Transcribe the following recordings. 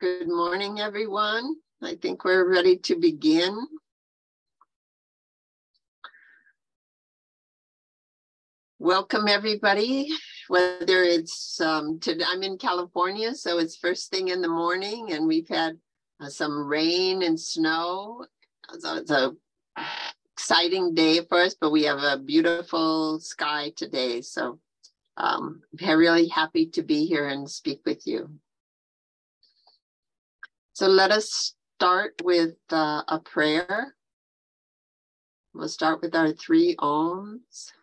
Good morning, everyone. I think we're ready to begin. Welcome, everybody. Whether it's, I'm in California, so it's first thing in the morning, and we've had some rain and snow. So it's a exciting day for us, but we have a beautiful sky today. So I'm really happy to be here and speak with you. So let us start with a prayer. We'll start with our 3 Oms.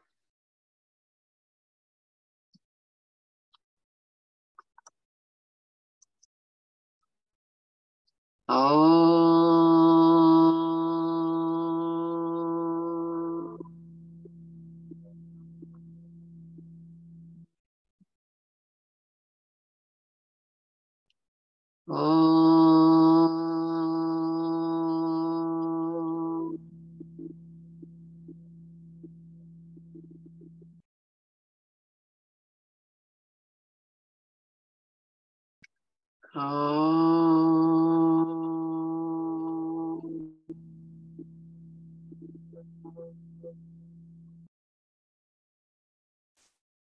Om. Om.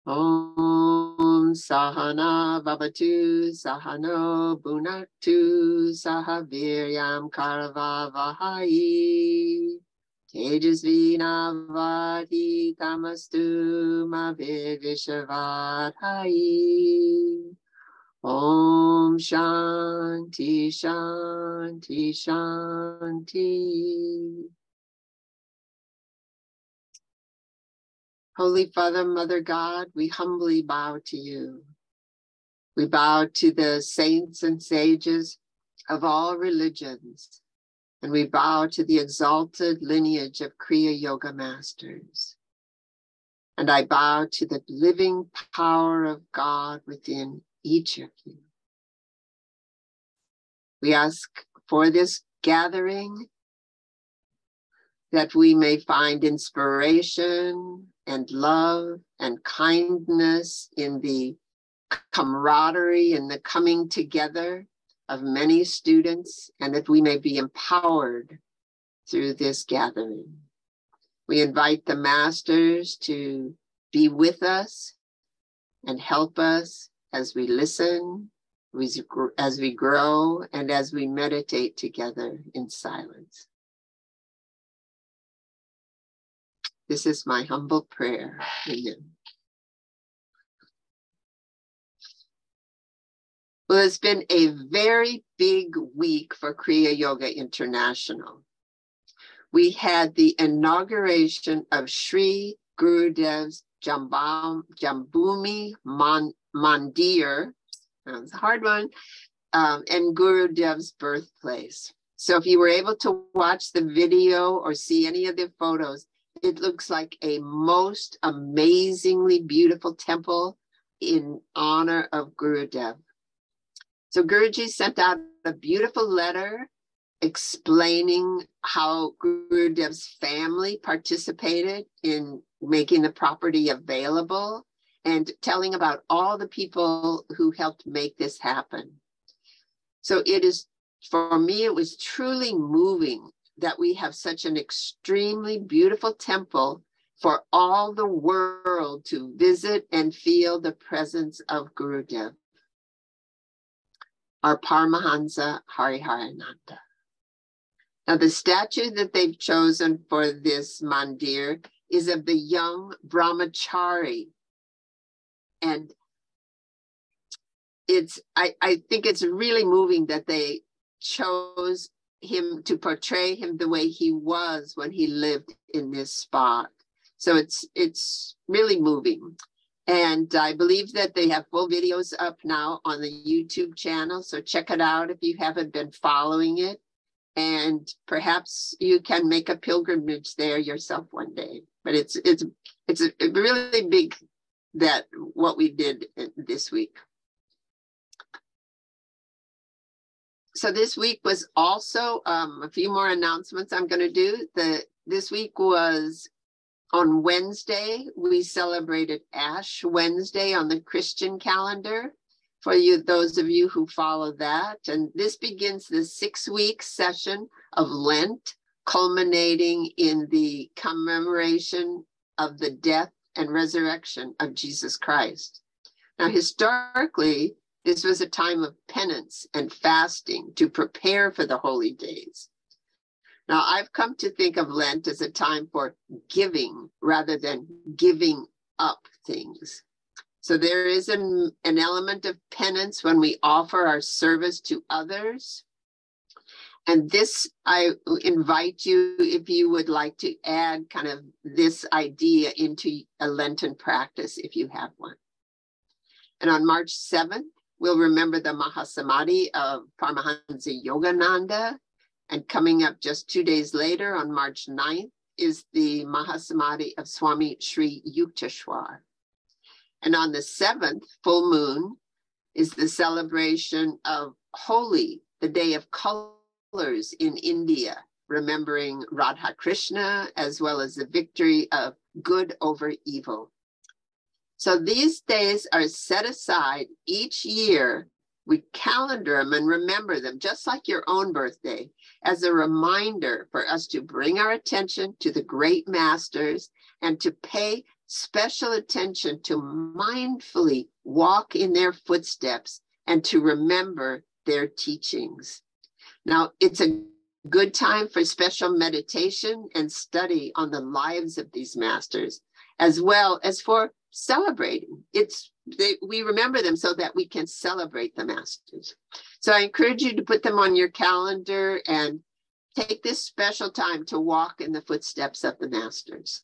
Om Sahana Bhavatu Sahano Bhunaktu Sahaviryam Karavavahai Tejasvi Navati Tamastu Mavivishavadhai. Om Shanti Shanti Shanti. Holy Father, Mother God, we humbly bow to you. We bow to the saints and sages of all religions, and we bow to the exalted lineage of Kriya Yoga masters. And I bow to the living power of God within each of you. We ask for this gathering that we may find inspiration and love and kindness in the camaraderie and the coming together of many students, and that we may be empowered through this gathering. We invite the masters to be with us and help us as we listen, as we grow, and as we meditate together in silence. This is my humble prayer. Amen. Well, it's been a very big week for Kriya Yoga International. We had the inauguration of Sri Gurudev's Jambhumi Mandir, that's a hard one, and Gurudev's birthplace. So if you were able to watch the video or see any of the photos, it looks like a most amazingly beautiful temple in honor of Gurudev. So Guruji sent out a beautiful letter explaining how Gurudev's family participated in making the property available and telling about all the people who helped make this happen. So it is, for me, it was truly moving that we have such an extremely beautiful temple for all the world to visit and feel the presence of Gurudev, our Paramahansa Hariharananda. Now, the statue that they've chosen for this mandir is of the young brahmachari. And I think it's really moving that they chose him to portray him the way he was when he lived in this spot. So it's really moving. And I believe that they have full videos up now on the YouTube channel. So check it out if you haven't been following it. And perhaps you can make a pilgrimage there yourself one day. But it's really big that what we did this week. So this week was also a few more announcements I'm going to do. This week was on Wednesday, we celebrated Ash Wednesday on the Christian calendar. for you, those of you who follow that. And this begins the 6-week session of Lent, culminating in the commemoration of the death and resurrection of Jesus Christ. Now, historically, this was a time of penance and fasting to prepare for the holy days. Now, I've come to think of Lent as a time for giving rather than giving up things. So there is an element of penance when we offer our service to others. And this, I invite you, if you would like to add kind of this idea into a Lenten practice, if you have one. And on March 7th, we'll remember the Mahasamadhi of Paramahansa Yogananda. And coming up just 2 days later, on March 9th, is the Mahasamadhi of Swami Sri Yukteswar. And on the 7th, full moon, is the celebration of Holi, the day of colors in India, remembering Radha Krishna, as well as the victory of good over evil. So these days are set aside each year. We calendar them and remember them, just like your own birthday, as a reminder for us to bring our attention to the great masters and to pay special attention to mindfully walk in their footsteps and to remember their teachings. Now, it's a good time for special meditation and study on the lives of these masters, as well as for celebrating. We remember them so that we can celebrate the masters. So I encourage you to put them on your calendar and take this special time to walk in the footsteps of the masters.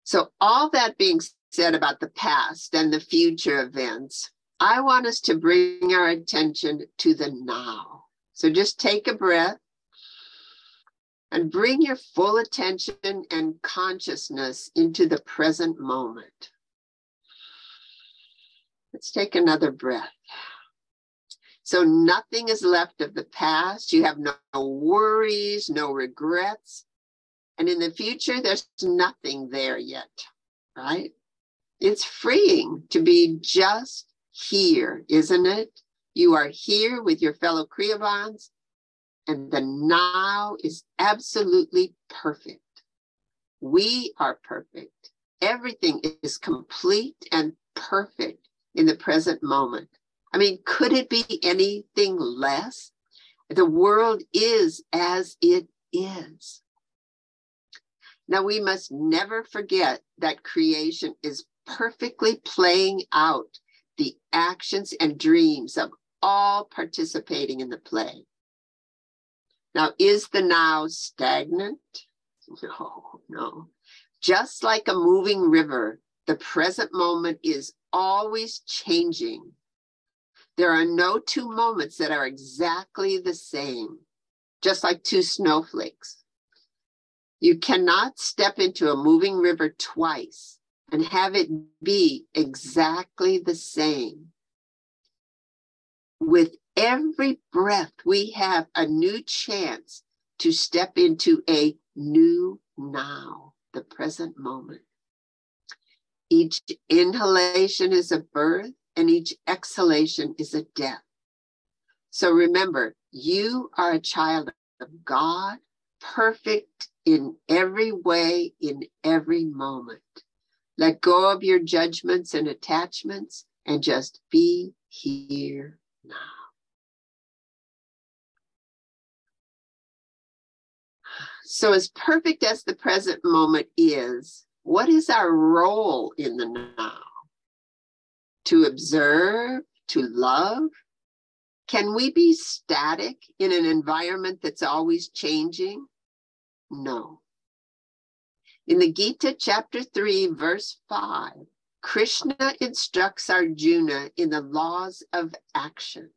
So all that being said about the past and the future events, I want us to bring our attention to the now. So just take a breath and bring your full attention and consciousness into the present moment. Let's take another breath. So nothing is left of the past. You have no worries, no regrets. And in the future, there's nothing there yet, right? It's freeing to be just here, isn't it? You are here with your fellow Kriyavans, and the now is absolutely perfect. We are perfect. Everything is complete and perfect in the present moment. I mean, could it be anything less? The world is as it is. Now, we must never forget that creation is perfectly playing out the actions and dreams of all participating in the play. Now, is the now stagnant? No. Just like a moving river, the present moment is always changing. There are no two moments that are exactly the same, just like two snowflakes. You cannot step into a moving river twice and have it be exactly the same. With every breath, we have a new chance to step into a new now, the present moment. Each inhalation is a birth, and each exhalation is a death. So remember, you are a child of God, perfect in every way, in every moment. Let go of your judgments and attachments and just be here now. So as perfect as the present moment is, what is our role in the now? To observe, to love? Can we be static in an environment that's always changing? No. In the Gita, chapter 3, verse 5, Krishna instructs Arjuna in the laws of action.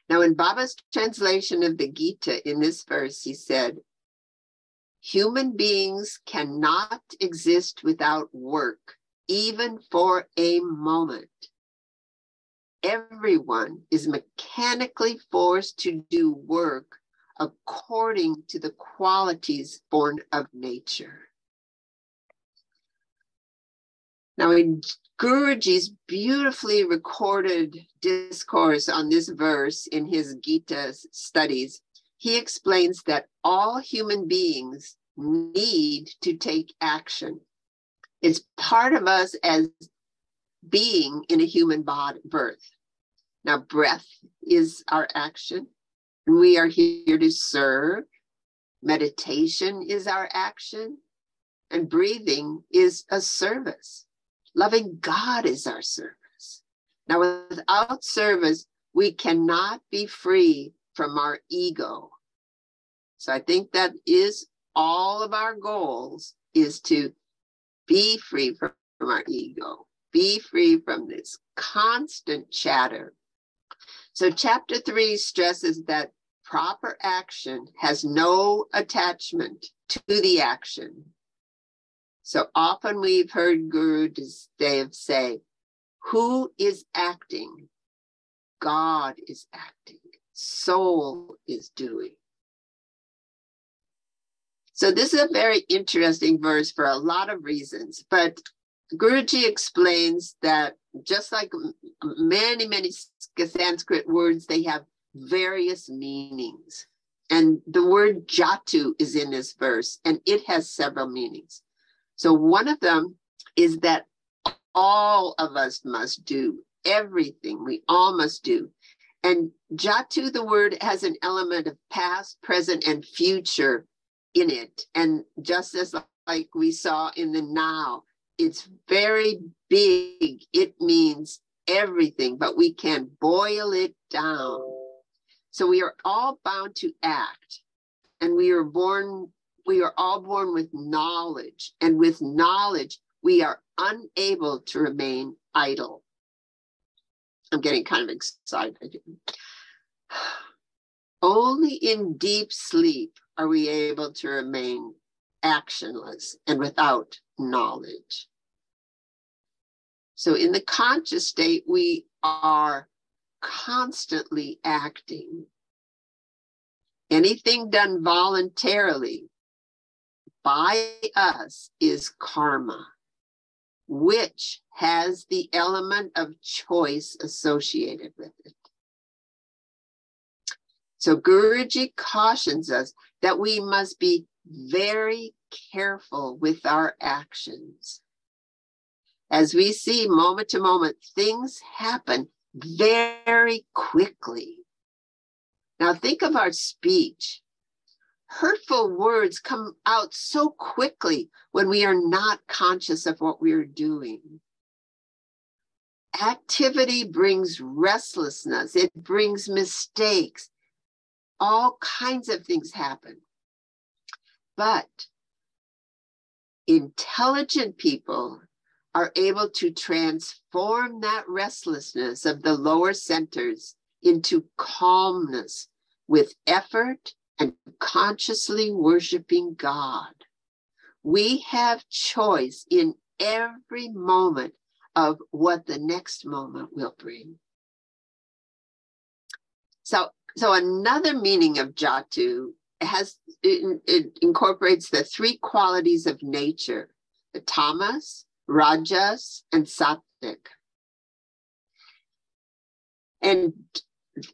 Now, in Baba's translation of the Gita in this verse, he said, human beings cannot exist without work, even for a moment. Everyone is mechanically forced to do work according to the qualities born of nature. Now, in Guruji's beautifully recorded discourse on this verse in his Gita studies, he explains that all human beings need to take action. It's part of us as being in a human birth. Now, breath is our action. We are here to serve. Meditation is our action. And breathing is a service. Loving God is our service. Now, without service, we cannot be free from our ego. So I think that is all of our goals, is to be free from our ego, be free from this constant chatter. So chapter 3 stresses that proper action has no attachment to the action. So often we've heard Guru Dev say, who is acting? God is acting. Soul is doing. So this is a very interesting verse for a lot of reasons, but Guruji explains that just like many, many Sanskrit words, they have various meanings. And the word jatu is in this verse, and it has several meanings. So one of them is that all of us must do everything. We all must do. And jatu, the word, has an element of past, present, and future in it. And just as like we saw in the now, it's very big. It means everything, but we can boil it down. So we are all bound to act. And we are all born with knowledge. And with knowledge, we are unable to remain idle. I'm getting kind of excited. Only in deep sleep are we able to remain actionless and without knowledge. So in the conscious state, we are constantly acting. Anything done voluntarily by us is karma, which has the element of choice associated with it. So Guruji cautions us that we must be very careful with our actions. As we see moment to moment, things happen very quickly. Now think of our speech. Hurtful words come out so quickly when we are not conscious of what we are doing. Activity brings restlessness. It brings mistakes. All kinds of things happen. But intelligent people are able to transform that restlessness of the lower centers into calmness with effort and consciously worshiping God. We have choice in every moment of what the next moment will bring. So another meaning of jatu it incorporates the three qualities of nature, the tamas, rajas, and sattvic. And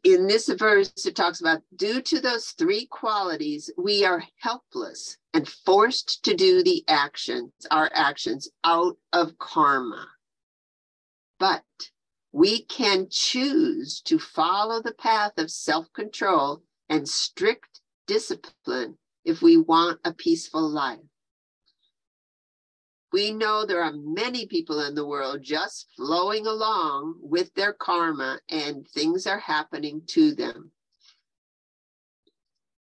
in this verse, it talks about, due to those three qualities, we are helpless and forced to do our actions out of karma. But we can choose to follow the path of self-control and strict discipline if we want a peaceful life. We know there are many people in the world just flowing along with their karma, and things are happening to them.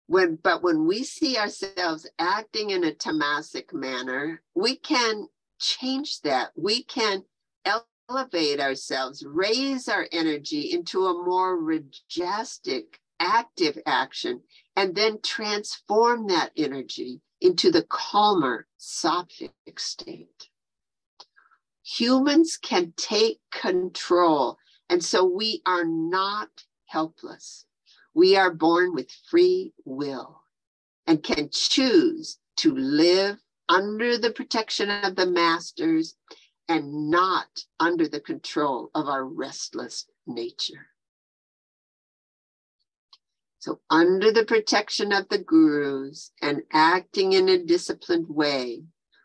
But when we see ourselves acting in a tamasic manner, we can change that. We can elevate ourselves, raise our energy into a more majestic, active action, and then transform that energy into the calmer, sattvic state. Humans can take control, and so we are not helpless. We are born with free will and can choose to live under the protection of the masters and not under the control of our restless nature. So under the protection of the gurus and acting in a disciplined way,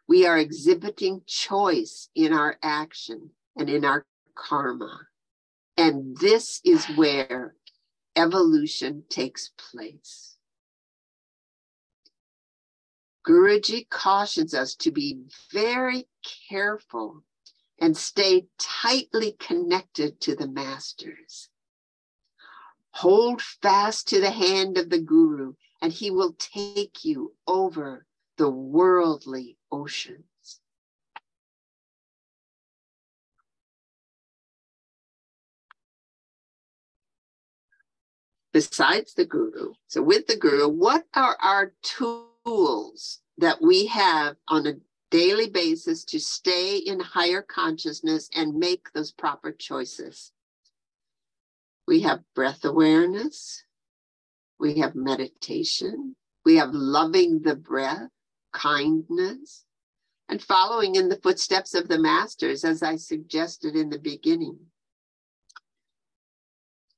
we are exhibiting choice in our action and in our karma. And this is where evolution takes place. Guruji cautions us to be very careful and stay tightly connected to the masters. Hold fast to the hand of the guru, and he will take you over the worldly oceans. Besides the guru, so with the guru, what are our tools that we have on a daily basis to stay in higher consciousness and make those proper choices? We have breath awareness, we have meditation, we have loving the breath, kindness, and following in the footsteps of the masters, as I suggested in the beginning.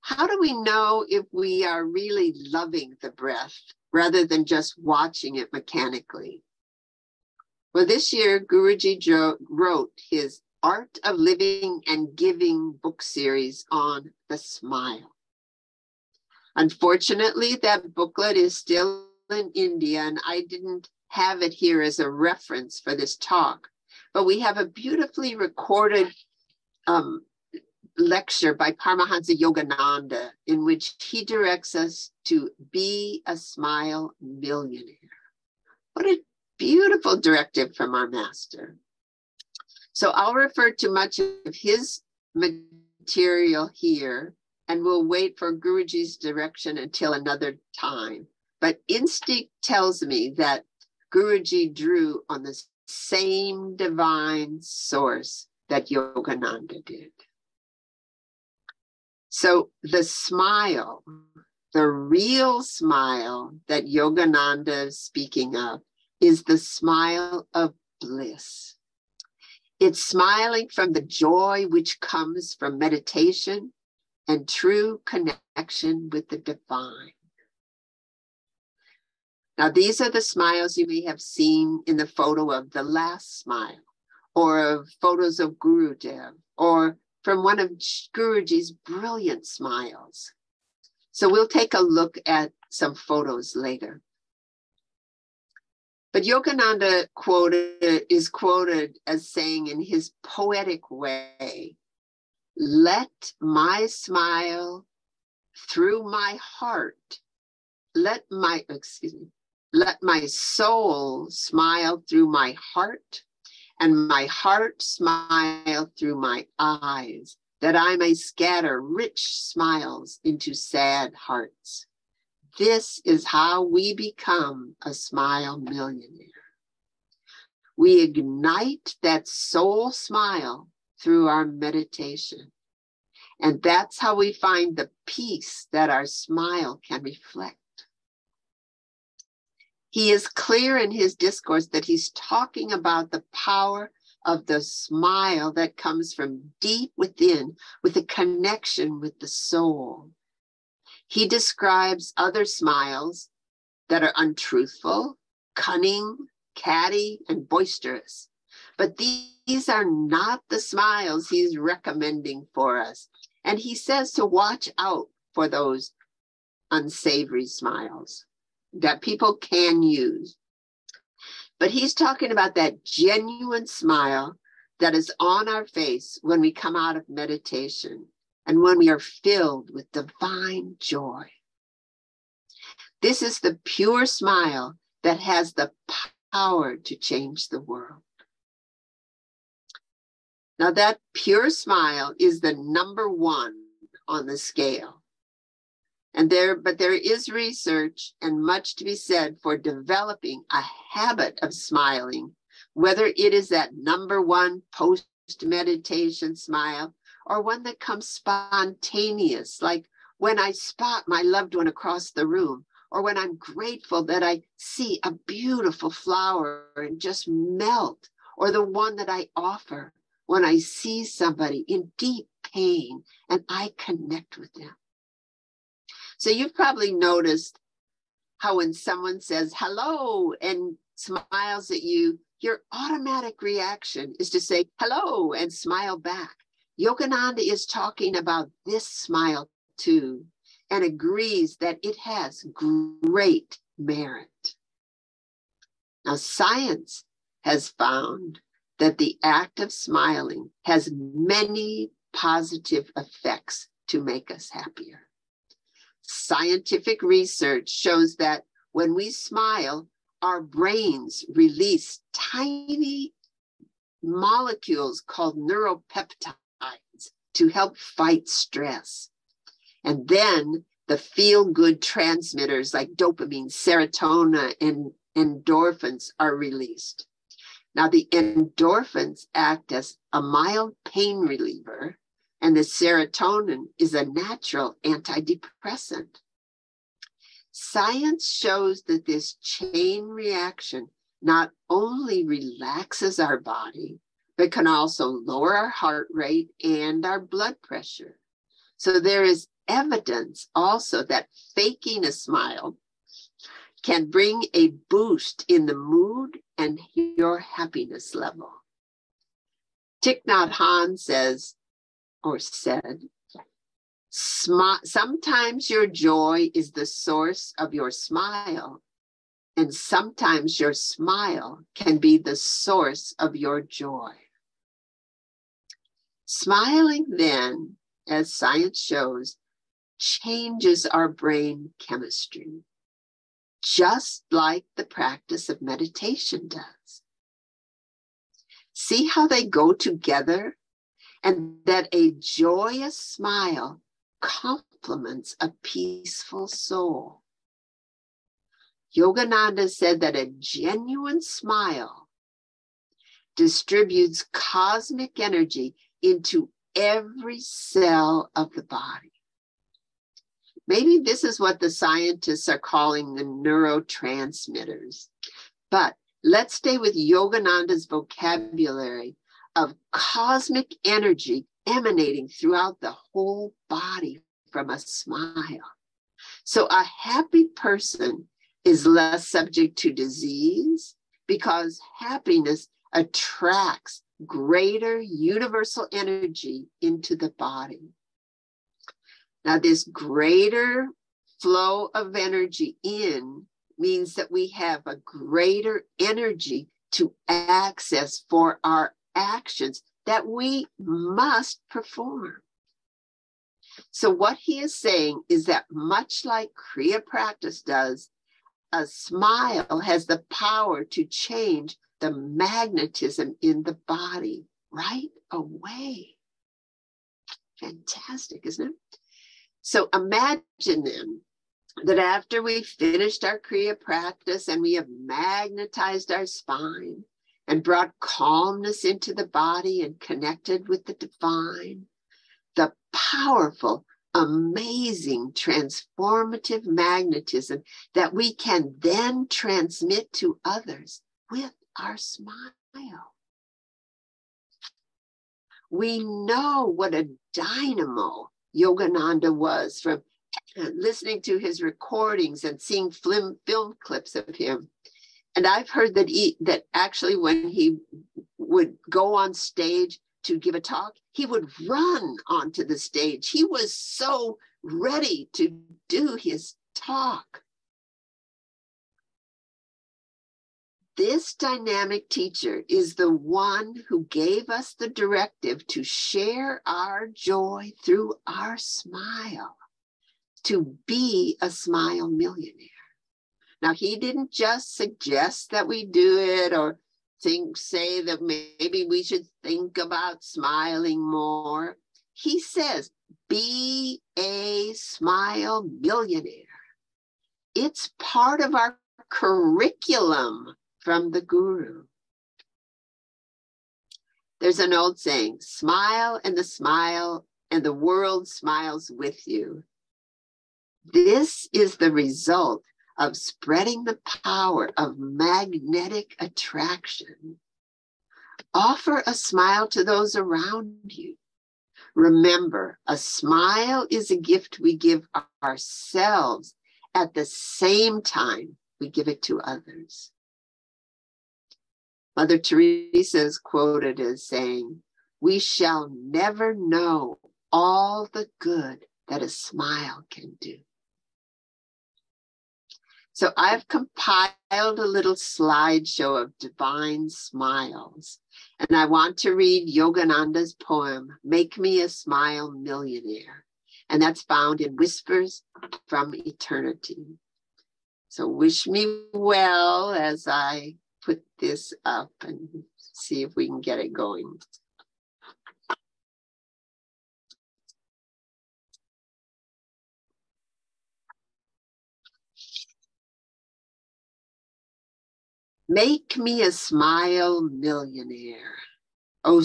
How do we know if we are really loving the breath rather than just watching it mechanically? Well, this year, Guruji wrote his Art of Living and Giving book series on the smile. Unfortunately, that booklet is still in India, and I didn't have it here as a reference for this talk, but we have a beautifully recorded lecture by Paramahansa Yogananda in which he directs us to be a smile millionaire. What a beautiful directive from our master. So I'll refer to much of his material here, and we'll wait for Guruji's direction until another time. But instinct tells me that Guruji drew on the same divine source that Yogananda did. So the smile, the real smile that Yogananda is speaking of, is the smile of bliss. It's smiling from the joy which comes from meditation and true connection with the divine. Now, these are the smiles you may have seen in the photo of the last smile, or of photos of Gurudev, or from one of Guruji's brilliant smiles. So we'll take a look at some photos later. But Yogananda is quoted as saying in his poetic way, let my smile through my heart, let my soul smile through my heart, and my heart smile through my eyes, that I may scatter rich smiles into sad hearts. This is how we become a smile millionaire. We ignite that soul smile through our meditation. And that's how we find the peace that our smile can reflect. He is clear in his discourse that he's talking about the power of the smile that comes from deep within, with a connection with the soul. He describes other smiles that are untruthful, cunning, catty, and boisterous. But these are not the smiles he's recommending for us. And he says to watch out for those unsavory smiles that people can use. But he's talking about that genuine smile that is on our face when we come out of meditation and when we are filled with divine joy. This is the pure smile that has the power to change the world. Now that pure smile is the number one on the scale. But there is research and much to be said for developing a habit of smiling, whether it is that number one post-meditation smile or one that comes spontaneous, like when I spot my loved one across the room, or when I'm grateful that I see a beautiful flower and just melt, or the one that I offer when I see somebody in deep pain and I connect with them. So you've probably noticed how when someone says hello and smiles at you, your automatic reaction is to say hello and smile back. Yogananda is talking about this smile too, and agrees that it has great merit. Now, science has found that the act of smiling has many positive effects to make us happier. Scientific research shows that when we smile, our brains release tiny molecules called neuropeptides to help fight stress. And then the feel-good transmitters like dopamine, serotonin, and endorphins are released. Now, the endorphins act as a mild pain reliever, and the serotonin is a natural antidepressant. Science shows that this chain reaction not only relaxes our body, but can also lower our heart rate and our blood pressure. So there is evidence also that faking a smile can bring a boost in the mood and your happiness level. Thich Nhat Hanh says, or said, sometimes your joy is the source of your smile, and sometimes your smile can be the source of your joy. Smiling then, as science shows, changes our brain chemistry, just like the practice of meditation does. See how they go together, and that a joyous smile complements a peaceful soul. Yogananda said that a genuine smile distributes cosmic energy into every cell of the body. Maybe this is what the scientists are calling the neurotransmitters. But let's stay with Yogananda's vocabulary of cosmic energy emanating throughout the whole body from a smile. So a happy person is less subject to disease because happiness attracts greater universal energy into the body. Now, this greater flow of energy in means that we have a greater energy to access for our actions that we must perform. So what he is saying is that much like Kriya practice does, a smile has the power to change the magnetism in the body right away. Fantastic, isn't it? So imagine then that after we finished our Kriya practice and we have magnetized our spine and brought calmness into the body and connected with the divine, the powerful, amazing, transformative magnetism that we can then transmit to others with our smile. We know what a dynamo Yogananda was from listening to his recordings and seeing film clips of him. And I've heard that actually when he would go on stage to give a talk, he would run onto the stage. He was so ready to do his talk. This dynamic teacher is the one who gave us the directive to share our joy through our smile, to be a smile millionaire. Now, he didn't just suggest that we do it or say that maybe we should think about smiling more. He says, be a smile millionaire. It's part of our curriculum from the guru. There's an old saying, smile and the world smiles with you. This is the result of spreading the power of magnetic attraction. Offer a smile to those around you. Remember, a smile is a gift we give ourselves at the same time we give it to others. Mother Teresa is quoted as saying, "We shall never know all the good that a smile can do." So I've compiled a little slideshow of divine smiles, and I want to read Yogananda's poem, "Make Me a Smile Millionaire," and that's found in Whispers from Eternity. So wish me well as I put this up and see if we can get it going. Make me a smile millionaire. O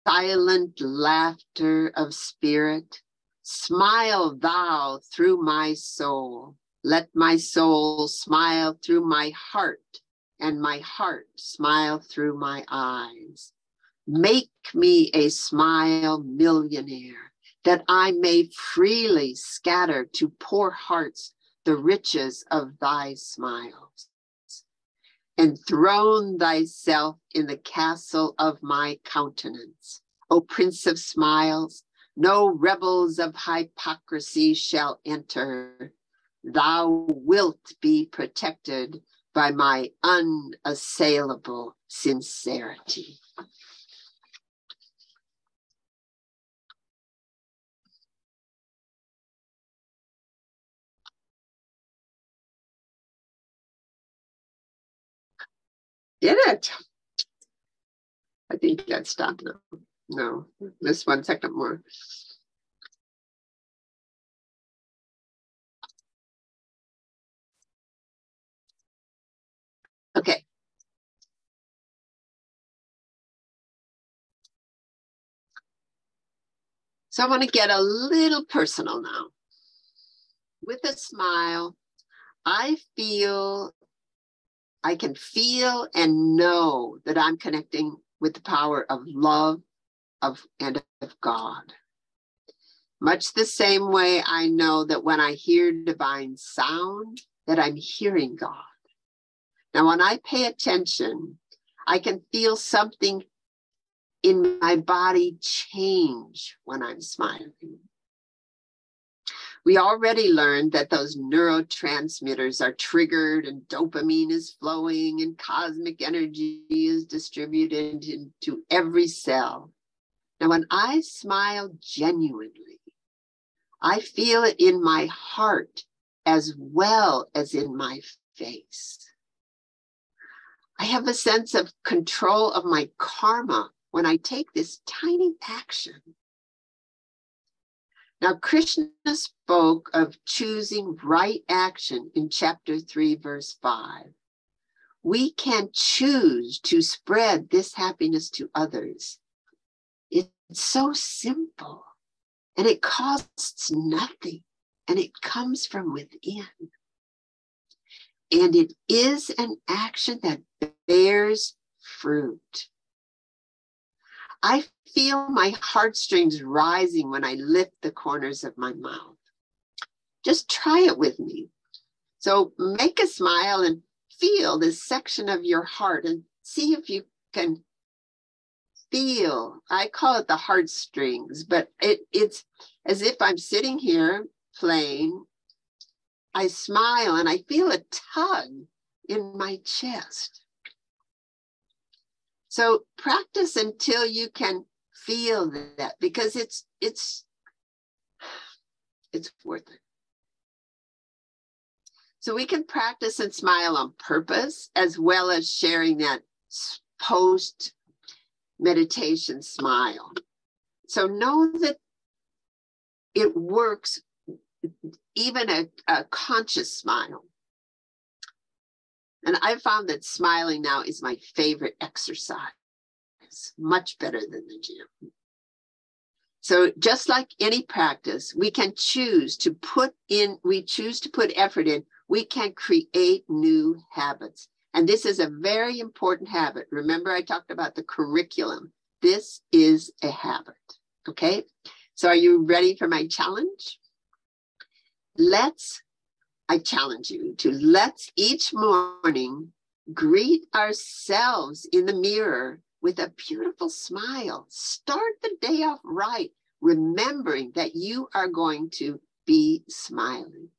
silent laughter of spirit, smile thou through my soul. Let my soul smile through my heart, and my heart smile through my eyes. Make me a smile millionaire, that I may freely scatter to poor hearts the riches of thy smiles. Enthrone thyself in the castle of my countenance. O Prince of Smiles, no rebels of hypocrisy shall enter. Thou wilt be protected by my unassailable sincerity. Did it? I think that stopped now. No, just 1 second more. Okay. So I want to get a little personal now. With a smile, I can feel and know that I'm connecting with the power of love and of God. Much the same way I know that when I hear divine sound, that I'm hearing God. Now, when I pay attention, I can feel something in my body change when I'm smiling. We already learned that those neurotransmitters are triggered and dopamine is flowing and cosmic energy is distributed into every cell. Now, when I smile genuinely, I feel it in my heart as well as in my face. I have a sense of control of my karma when I take this tiny action. Now, Krishna spoke of choosing right action in chapter 3, verse 5. We can choose to spread this happiness to others. It's so simple, and it costs nothing, and it comes from within. And it is an action that bears fruit. I feel my heartstrings rising when I lift the corners of my mouth. Just try it with me. So make a smile and feel this section of your heart and see if you can feel. I call it the heartstrings, but it's as if I'm sitting here playing. I smile and I feel a tug in my chest. So practice until you can feel that, because it's worth it. So we can practice and smile on purpose, as well as sharing that post meditation smile. So know that it works, even a conscious smile. And I found that smiling now is my favorite exercise, much better than the gym. So just like any practice, we can choose to put effort in, we can create new habits. And this is a very important habit. Remember, I talked about the curriculum. This is a habit. Okay? So are you ready for my challenge? I challenge you to let's each morning greet ourselves in the mirror with a beautiful smile. Start the day off right, remembering that you are going to be smiling.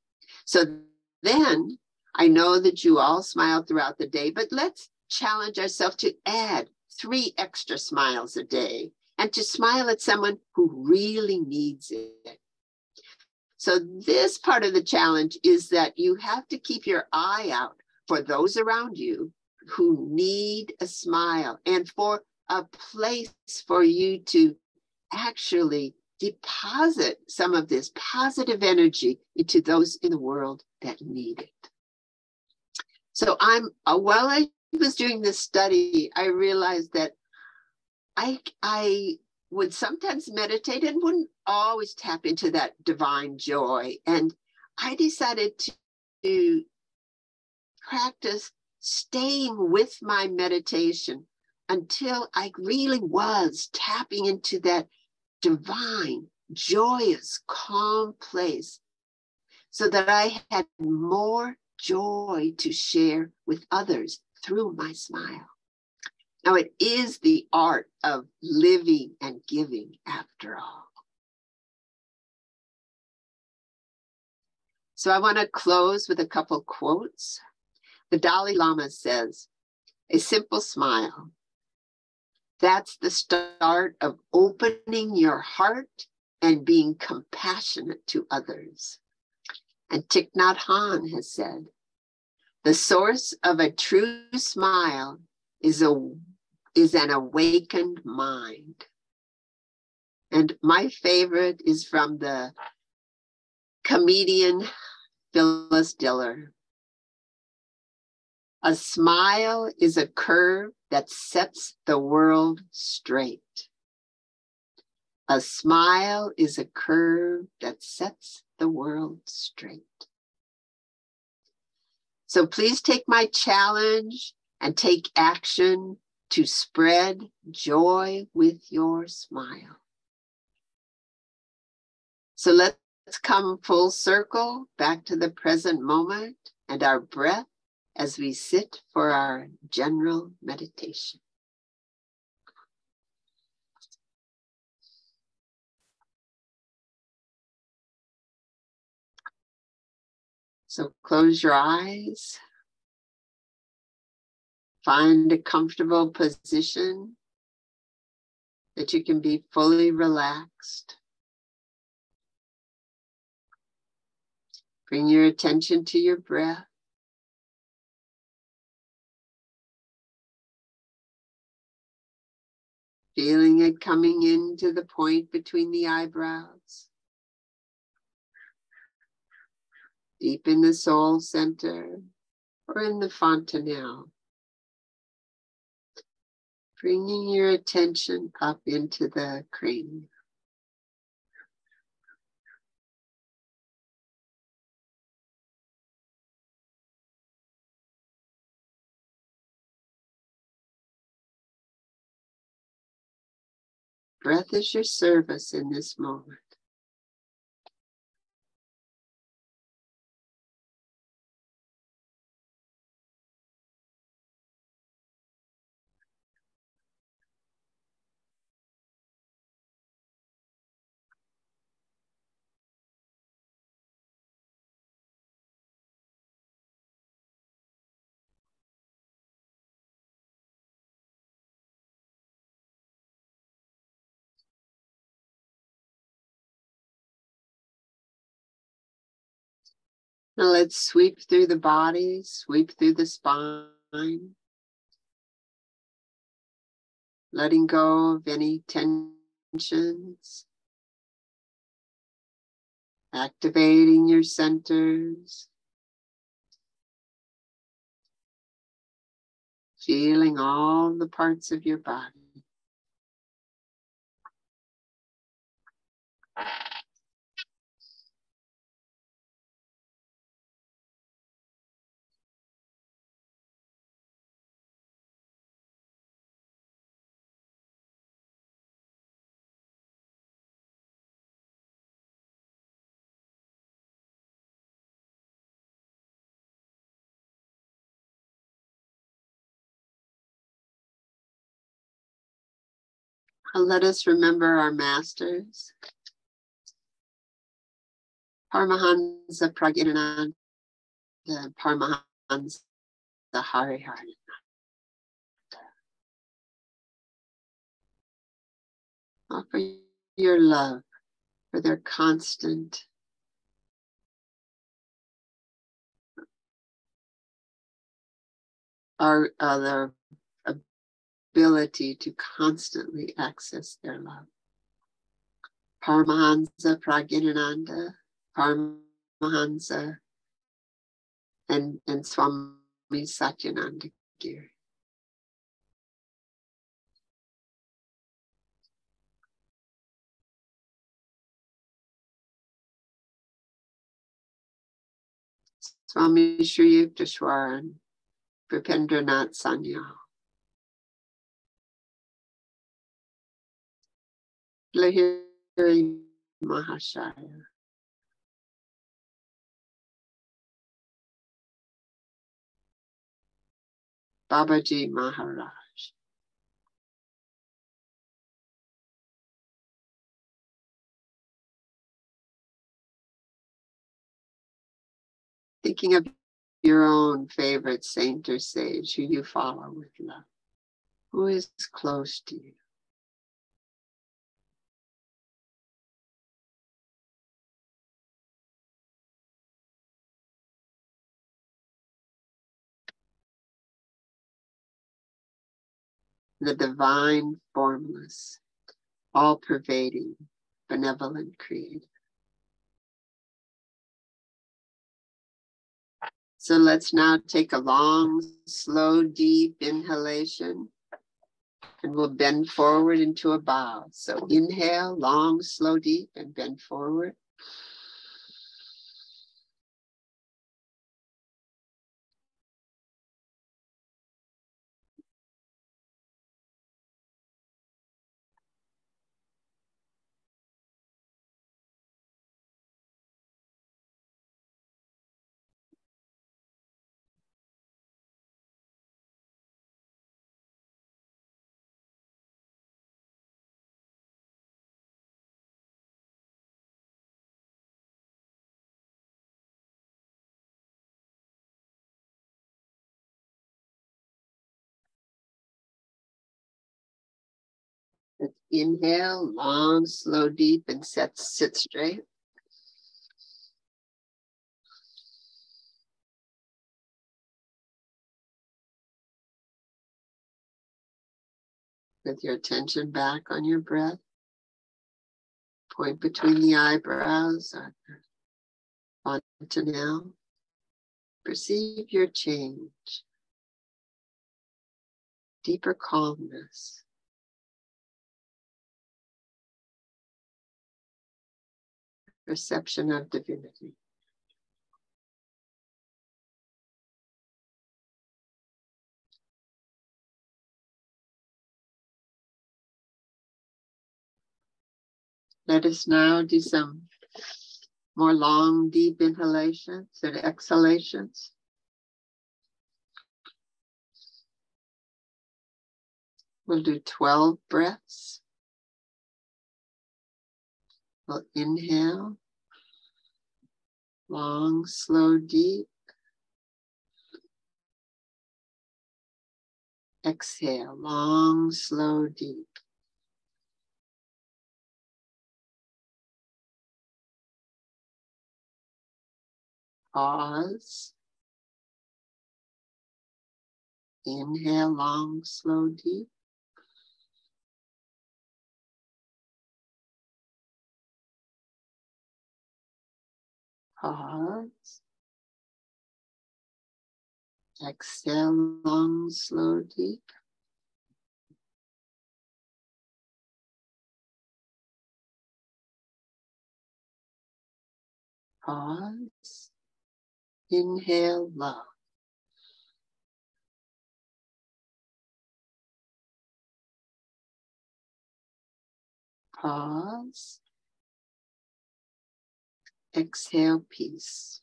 So then, I know that you all smile throughout the day, but let's challenge ourselves to add 3 extra smiles a day and to smile at someone who really needs it. So this part of the challenge is that you have to keep your eye out for those around you who need a smile and for a place for you to actually deposit some of this positive energy into those in the world that need it. So while I was doing this study, I realized that I would sometimes meditate and wouldn't always tap into that divine joy. And I decided to practice staying with my meditation until I really was tapping into that divine, joyous, calm place so that I had more joy to share with others through my smile. Now, it is the art of living and giving after all. So I want to close with a couple quotes. The Dalai Lama says, "A simple smile. That's the start of opening your heart and being compassionate to others." And Thich Nhat Hanh has said, "The source of a true smile is an awakened mind." And my favorite is from the comedian Phyllis Diller. "A smile is a curve that sets the world straight." A smile is a curve that sets the world straight. So please take my challenge and take action to spread joy with your smile. So let's come full circle back to the present moment and our breath as we sit for our general meditation. So close your eyes. Find a comfortable position that you can be fully relaxed. Bring your attention to your breath. Feeling it coming into the point between the eyebrows. Deep in the soul center or in the fontanelle. Bringing your attention up into the cranium. Breath is your service in this moment. Now let's sweep through the body, sweep through the spine, letting go of any tensions, activating your centers, feeling all the parts of your body. Let us remember our masters. Paramahansa Pragnananda, Paramahansa Hariharananda. Offer your love for their constant their ability to constantly access their love. Paramahansa Pragnananda, Paramahansa, and Swami Satyananda Giri. Swami Shri Yukteswaran, Vipendranath Sanyal. Lahiri Mahashaya. Babaji Maharaj. Thinking of your own favorite saint or sage who you follow with love, who is close to you. The divine, formless, all-pervading, benevolent creator. So let's now take a long, slow, deep inhalation, and we'll bend forward into a bow. So inhale, long, slow, deep, and bend forward. Let's inhale, long, slow, deep, and sit straight. With your attention back on your breath. Point between the eyebrows or fontanelle. Perceive your change. Deeper calmness. Perception of divinity. Let us now do some more long, deep inhalations and exhalations. We'll do 12 breaths. We'll inhale, long, slow, deep. Exhale, long, slow, deep. Pause. Inhale, long, slow, deep. Pause. Exhale, long, slow, deep. Pause. Inhale, love. Pause. Exhale, peace.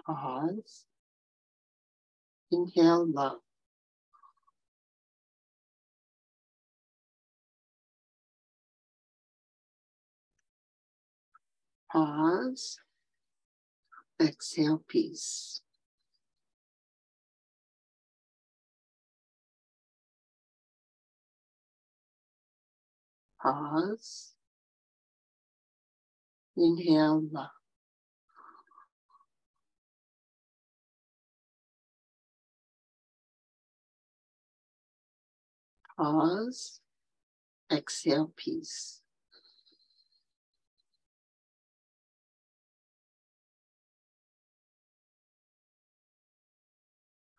Pause. Inhale love. Pause. Exhale peace. Pause. Inhale love. Pause. Exhale peace.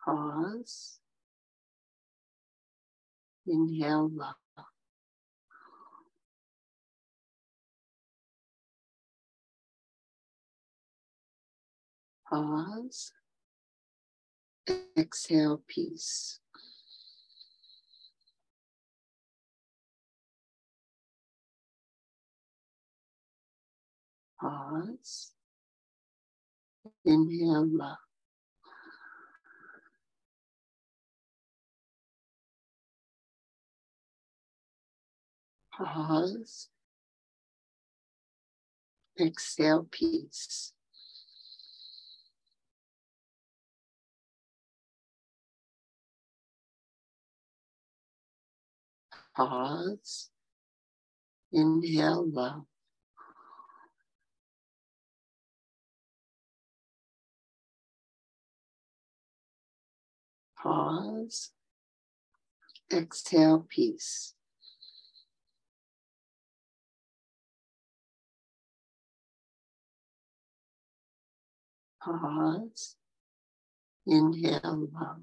Pause. Inhale love. Pause. Exhale peace. Pause. Inhale love. Pause. Exhale peace. Pause. Inhale love. Pause. Exhale peace. Pause. Inhale love.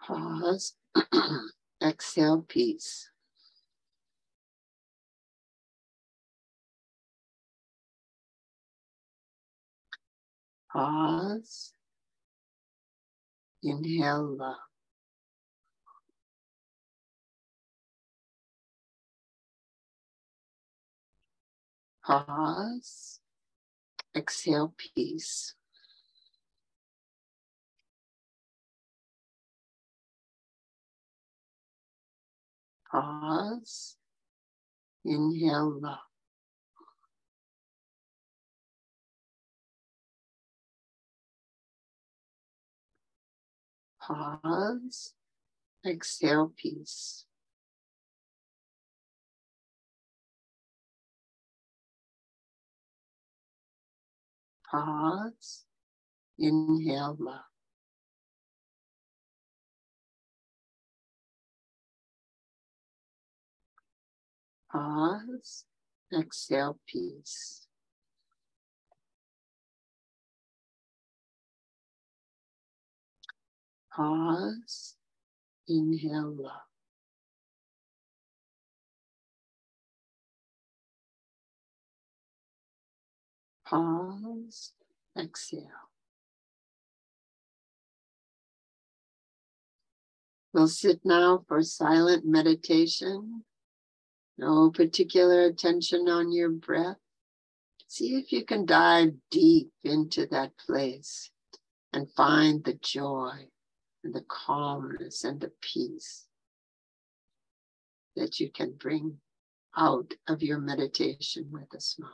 Pause. Exhale peace. Pause. Inhale love. Pause. Exhale peace. Pause. Inhale love. Pause. Exhale peace. Pause. Inhale love. Pause. Exhale peace. Pause. Inhale love. Pause. Exhale. We'll sit now for silent meditation. No particular attention on your breath. See if you can dive deep into that place and find the joy and the calmness and the peace that you can bring out of your meditation with a smile.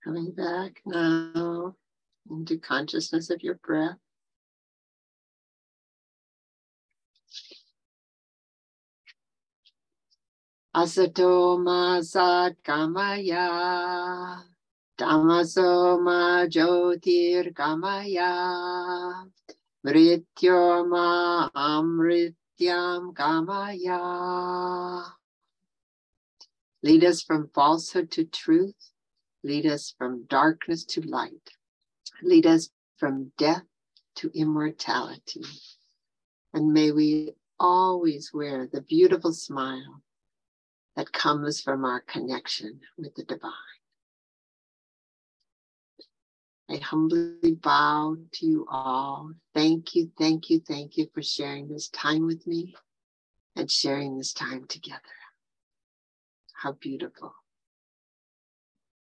Coming back now into consciousness of your breath. Asato ma sat kamaya, tamaso ma jyotir kamaya, mrityo ma amrityam kamaya. Lead us from falsehood to truth. Lead us from darkness to light. Lead us from death to immortality. And may we always wear the beautiful smile that comes from our connection with the divine. I humbly bow to you all. Thank you, thank you, thank you for sharing this time with me and sharing this time together. How beautiful.